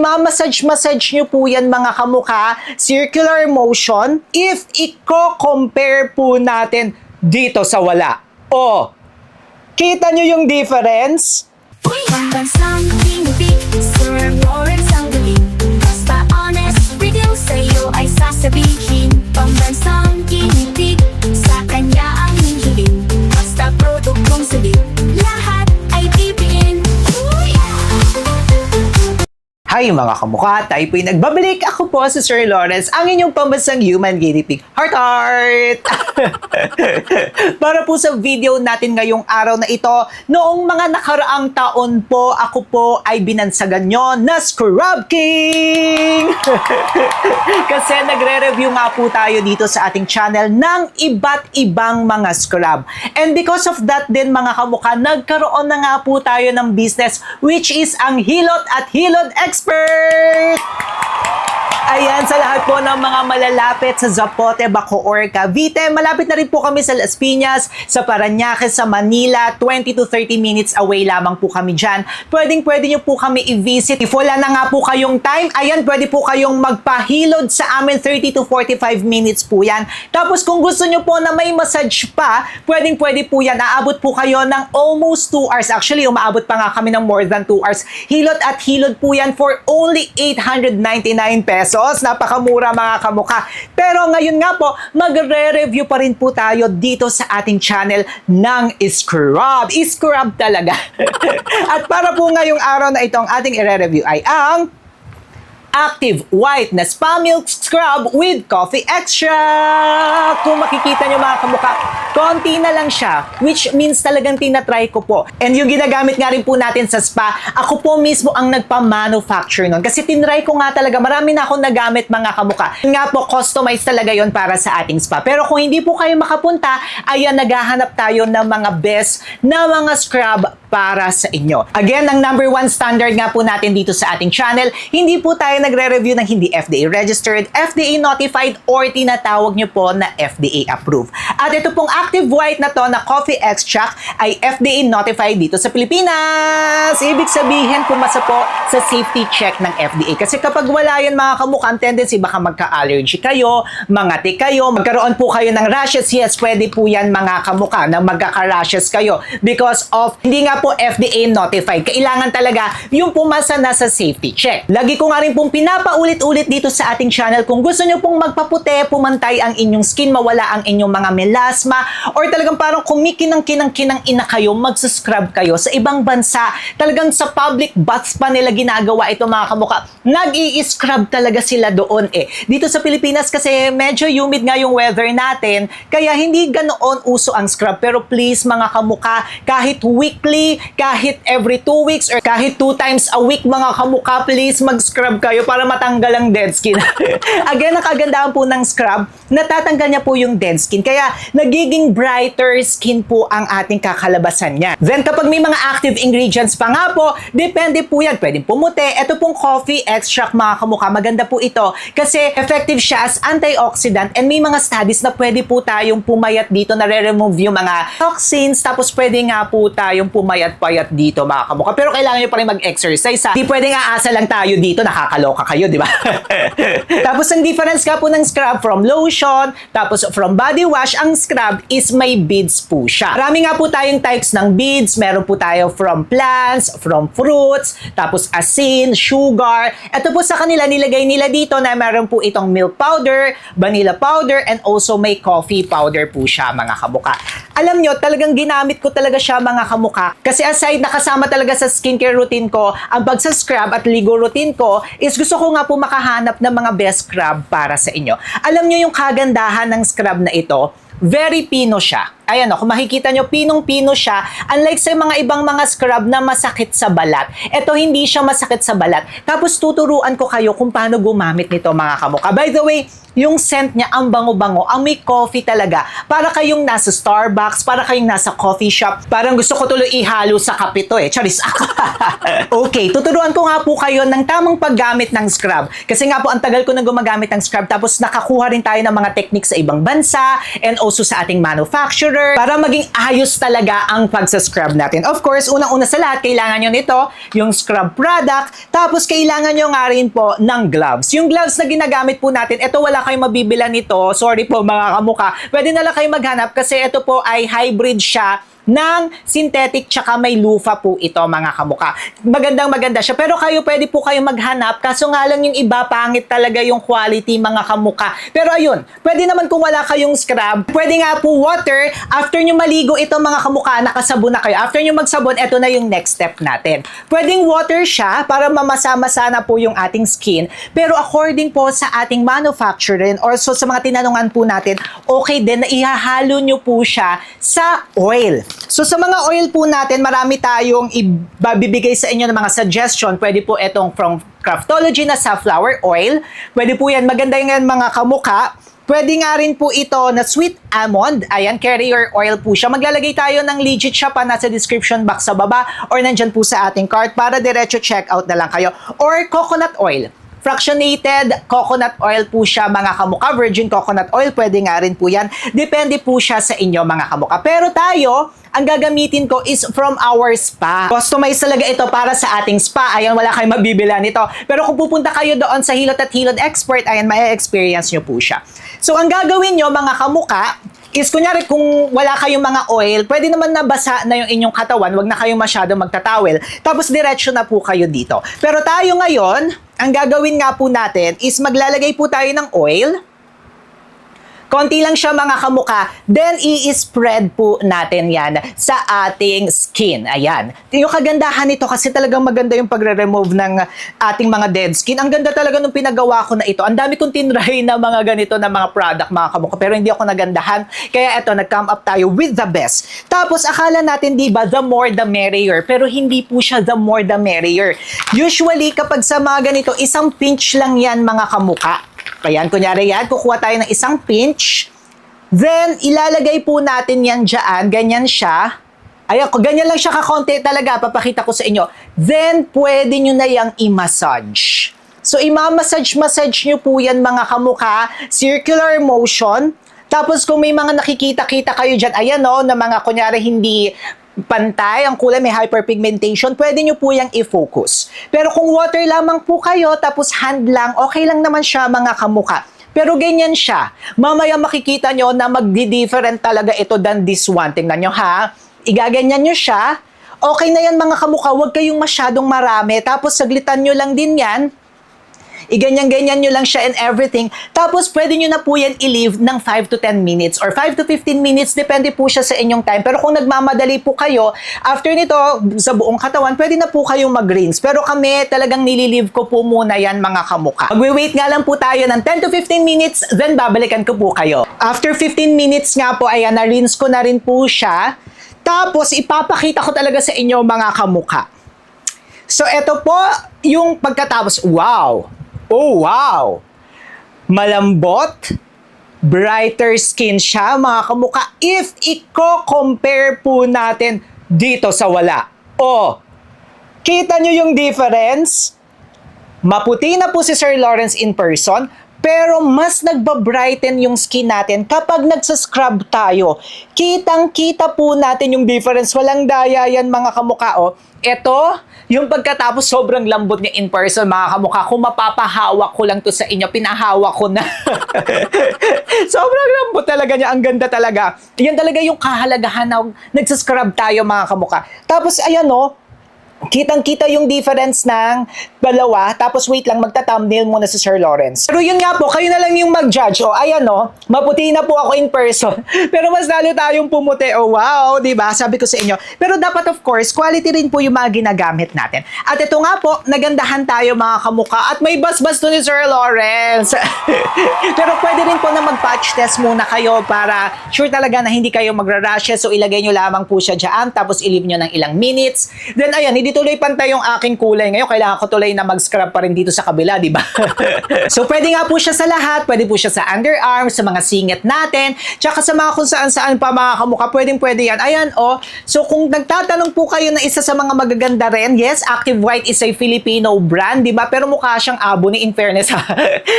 Mamassage nyo po yan mga kamukha, circular motion, if i-compare po natin dito sa wala. O, kita nyo yung difference? Pambansang tinipid, Sir Lawrence ang galing. Basta honest, review sa'yo ay sasabihin. Pambansang tinipid, sa kanya ang hihiling. Basta produktong salit, lahat ay bibiin. Hi mga kamukha, tayo po'y nagbabalik. Ako po si Sir Lawrence, ang inyong pambansang human guinea pig. Heart heart! Para po sa video natin ngayong araw na ito, noong mga nakaraang taon po, ako po ay binansagan nyo na Scrub King! Kasi nagre-review nga po tayo dito sa ating channel ng iba't ibang mga scrub. And because of that din mga kamukha, nagkaroon na nga po tayo ng business which is ang Hilot at Hilot Expert! Ayan, sa lahat po ng mga malalapit sa Zapote, Bacoor, Cavite, malapit na rin po kami sa Las Piñas, sa Parañaque, sa Manila, 20 to 30 minutes away lamang po kami dyan. Pwede nyo po kami i-visit. If wala na nga po kayong time, ayan, pwede po kayong magpahilod sa amin, 30 to 45 minutes po yan. Tapos kung gusto nyo po na may massage pa, pwede po yan. Aabot po kayo ng almost 2 hours. Actually, umaabot pa nga kami ng more than 2 hours. Hilot at hilod po yan for only 899 pesos. Napakamura mga kamukha. Pero ngayon nga po, magre-review pa rin po tayo dito sa ating channel ng Scrub. Scrub talaga. At para po ngayong araw na itong ating i-review ay ang Active White na Spa Milk Scrub with Coffee Extract. Kung makikita nyo mga kamukha, konti na lang siya, which means talagang tinatry ko po. And yung ginagamit nga rin po natin sa spa, ako po mismo ang nagpa-manufacture nun. Kasi tinry ko nga talaga, marami na akong nagamit mga kamukha. Nga po, customized talaga yon para sa ating spa. Pero kung hindi po kayo makapunta, ayan, naghahanap tayo ng mga best na mga scrub para sa inyo. Again, ang number 1 standard nga po natin dito sa ating channel, hindi po tayo nagre-review ng hindi FDA registered, FDA notified, or tinatawag nyo po na FDA approved. At ito pong Active White na to na coffee extract ay FDA notified dito sa Pilipinas. Ibig sabihin, pumasa po sa safety check ng FDA. Kasi kapag wala yan mga kamukha, ang tendency baka magka-allergy kayo, mangati kayo, magkaroon po kayo ng rashes. Yes, pwede po yan mga kamukha na magkaka-rashes kayo because of hindi nga po FDA notified. Kailangan talaga yung pumasa na sa safety check. Lagi ko nga rin pong pinapaulit-ulit dito sa ating channel, kung gusto nyo pong magpaputi, pumantay ang inyong skin, mawala ang inyong mga melasma, or talagang parang kumikinang-kinang ina kayo, magsuscrub kayo sa ibang bansa, talagang sa public baths pa nila ginagawa ito mga kamukha. Nag-i-scrub talaga sila doon eh. Dito sa Pilipinas kasi medyo humid nga yung weather natin, kaya hindi ganoon uso ang scrub. Pero please mga kamukha, kahit weekly, kahit every 2 weeks, or kahit 2 times a week mga kamukha, please mag-scrub kayo para matanggal ang dead skin. Again, ang kagandahan po ng scrub, natatanggal niya po yung dead skin. Kaya nagiging brighter skin po ang ating kakalabasan niya. Then kapag may mga active ingredients pa nga po, depende po yan. Pwedeng pumuti. Ito pong coffee extract mga kamukha, maganda po ito kasi effective siya as antioxidant, and may mga studies na pwede po tayong pumayat dito, na re-remove yung mga toxins, tapos pwede nga po tayong pumayat-payat dito mga kamukha. Pero kailangan nyo pa rin mag-exercise ha. Di pwedeng aasa lang tayo dito, nakakaloka kayo, di ba? Tapos ang difference nga po ng scrub from lotion, tapos from body wash, ang scrub is may beads po siya. Marami nga po tayong types ng beads. Meron po tayo from plants, from fruits, tapos asin, sugar. Ito po sa kanila, nilagay nila dito na meron po itong milk powder, vanilla powder, and also may coffee powder po siya mga kamukha. Alam nyo, talagang ginamit ko talaga siya mga kamukha. Kasi aside nakasama talaga sa skincare routine ko, ang pagsa-scrub at ligo routine ko, is gusto ko nga po makahanap ng mga best scrub para sa inyo. Alam nyo yung kagandahan ng scrub na ito, very pino siya. Ayan o, kung makikita nyo, pinong-pino siya. Unlike sa mga ibang mga scrub na masakit sa balat. Ito, hindi siya masakit sa balat. Tapos tuturuan ko kayo kung paano gumamit nito mga kamukha. By the way, yung scent niya, ang bango-bango, ang may coffee talaga. Para kayong nasa Starbucks, para kayong nasa coffee shop. Parang gusto ko tuloy ihalo sa kape to eh. Charis. Okay, tuturuan ko nga po kayo ng tamang paggamit ng scrub. Kasi nga po, ang tagal ko na gumagamit ng scrub. Tapos nakakuha rin tayo ng mga techniques sa ibang bansa and also sa ating manufacturer. color, para maging ayos talaga ang pag-scrub natin. Of course, unang-una sa lahat, kailangan nyo nito, yung scrub product, tapos kailangan nyo nga rin po ng gloves. Yung gloves na ginagamit po natin, ito wala kayong mabibila nito, sorry po mga kamuka, pwede na lang kayo maghanap kasi ito po ay hybrid siya ng synthetic tsaka may lufa po ito mga kamuka. Maganda siya. Pero pwede po kayo maghanap kaso nga lang yung iba pangit talaga yung quality mga kamuka. Pero ayun, pwede naman kung wala kayong scrub, pwede nga po water. After nyo maligo ito mga kamuka, nakasabon na kayo. After nyo magsabon, ito na yung next step natin. Pwedeng water siya para mamasa-masa na po yung ating skin. Pero according po sa ating manufacturer or so sa mga tinanungan po natin, okay din na ihahalo nyo po siya sa oil. So sa mga oil po natin, marami tayong ibabibigay sa inyo ng mga suggestion. Pwede po itong from Craftology na safflower oil. Pwede po yan, maganda yan mga kamuka. Pwede nga rin po ito na sweet almond. Ayan, carrier oil po siya. Maglalagay tayo ng legit siya pa nasa description box sa baba or nandyan po sa ating cart para diretso check out na lang kayo. Or coconut oil. Fractionated coconut oil po siya mga kamuka. Virgin coconut oil, pwede nga rin po yan. Depende po siya sa inyo mga kamuka. Pero tayo, ang gagamitin ko is from our spa. Customize talaga ito para sa ating spa. Ayan, wala kayong mabibila nito. Pero kung pupunta kayo doon sa Hilot at Hilot Expert, ayan, ma-experience nyo po siya. So, ang gagawin nyo mga kamuka, is kunyari kung wala kayong mga oil, pwede naman nabasa na yung inyong katawan, wag na kayong masyado magtatawel, tapos diretso na po kayo dito. Pero tayo ngayon, ang gagawin nga po natin is maglalagay po tayo ng oil. Konti lang siya mga kamuka. Then, i-spread po natin yan sa ating skin. Ayan. Yung kagandahan nito kasi talagang maganda yung pagre-remove ng ating mga dead skin. Ang ganda talaga nung pinagawa ko na ito. Ang dami kong tinry na mga ganito na mga product mga kamuka. Pero hindi ako nagandahan. Kaya ito, nag-come up tayo with the best. Tapos, akala natin, di ba, the more the merrier. Pero hindi po siya the more the merrier. Usually, kapag sa mga ganito, isang pinch lang yan mga kamuka. Ayan, kunyari yan, kukuha tayo ng isang pinch. Then, ilalagay po natin yan dyan. Ganyan siya. Ayan, ganyan lang siya kakonti talaga. Papakita ko sa inyo. Then, pwede nyo na yang i-massage. So, ima-massage nyo po yan mga kamuka. Circular motion. Tapos, kung may mga nakikita-kita kayo dyan, ayan o, na mga kunyari hindi pantay, ang kulay may hyperpigmentation, pwede nyo po yung i-focus. Pero kung water lamang po kayo, tapos hand lang, okay lang naman siya mga kamuka. Pero ganyan siya. Mamaya makikita nyo na magdi-different talaga ito than this one. Tingnan nyo ha. Igaganyan nyo siya. Okay na yan mga kamuka. Huwag kayong masyadong marami. Tapos saglitan nyo lang din yan. Iganyan-ganyan nyo lang siya and everything. Tapos, pwede nyo na po yan i-leave ng 5 to 10 minutes or 5 to 15 minutes. Depende po siya sa inyong time. Pero kung nagmamadali po kayo, after nito, sa buong katawan, pwede na po kayong mag-rinse. Pero kami, talagang nililive ko po muna yan mga kamuka. Magwi-wait nga lang po tayo ng 10 to 15 minutes, then babalikan ko po kayo. After 15 minutes nga po, ayan, na-rinse ko na rin po siya. Tapos, ipapakita ko talaga sa inyo mga kamuka. So, eto po yung pagkatapos. Wow! Oh, wow! Malambot, brighter skin siya, mga kamuka. If i-compare po natin dito sa wala. Oh, kita nyo yung difference? Maputi na po si Sir Lawrence in person, pero mas nagba-brighten yung skin natin kapag nagsascrub tayo. Kitang-kita po natin yung difference. Walang daya yan mga kamuka. Oh, eto, yung pagkatapos sobrang lambot niya in person mga kamuka. Kung mapapahawak ko lang to sa inyo, pinahawak ko na. Sobrang lambot talaga niya. Ang ganda talaga. Yan talaga yung kahalagahan na nagsascrub tayo mga kamuka. Tapos ayan o, kitang-kita yung difference ng dalawa. Tapos wait lang, magta-thumbnail muna si Sir Lawrence. Pero yun nga po, kayo na lang yung mag-judge. O, ayan o, maputi na po ako in person. Pero mas lalo tayong pumuti. O, wow, diba? Sabi ko sa inyo. Pero dapat of course, quality rin po yung mga ginagamit natin. At ito nga po, nagandahan tayo mga kamuka. At may bas-bas to ni Sir Lawrence. Pero pwede rin po na mag-patch test muna kayo para sure talaga na hindi kayo magra-rashes. So, ilagay nyo lamang po siya dyan. Tapos, i-leave nyo ng ilang minutes. Then, ayan, hindi tuloy pantay yung aking kulay ngayon, kailangan ko tuloy na mag-scrub pa rin dito sa kabila, di ba? So, pwede nga po siya sa lahat. Pwede po siya sa underarms, sa mga singit natin, tsaka sa mga kung saan-saan pa mga kamukha. Pwede yan. Ayan, oh. So, kung nagtatanong po kayo na isa sa mga magaganda rin, yes, Active White is a Filipino brand, di ba? Pero mukha siyang Abony, in fairness, ha?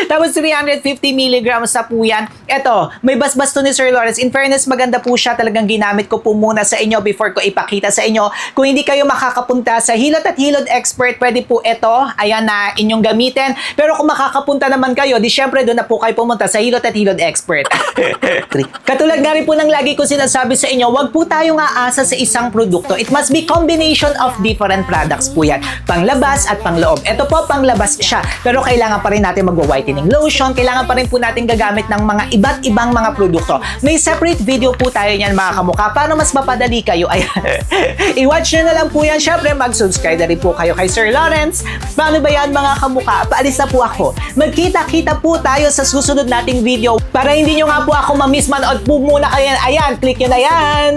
Tapos, 350 milligrams na po yan. Eto, may basbas to ni Sir Lawrence. In fairness, maganda po siya. Talagang ginamit ko po muna sa inyo before ko ipakita sa inyo. Kung hindi kayo makakapunta sa Hilot at Hilot Expert, pwede po ito. Ayan na inyong gamitin. Pero kung makakapunta naman kayo, di syempre doon na po kayo pumunta sa Hilot at Hilot Expert. Katulad nga rin po ng lagi ko sinasabi sa inyo, wag po tayong aasa sa isang produkto. It must be combination of different products po yan. Panglabas at pangloob. Ito po, panglabas siya. Pero kailangan pa rin natin magwa-whitening lotion. Kailangan pa rin po natin gagamit ng mga iba't ibang mga produkto. May separate video po tayo niyan mga kamukha. Paano mas mapadali kayo? Ayan. I-watch nyo na lang po yan. Syempre, mag-subscribe na rin po kayo kay Sir Lawrence. Paano ba yan mga kamukha? Paalis na po ako. Magkita-kita po tayo sa susunod nating video. Para hindi nyo nga po ako mamiss, manood po muna kayo. Ayan, click nyo na yan.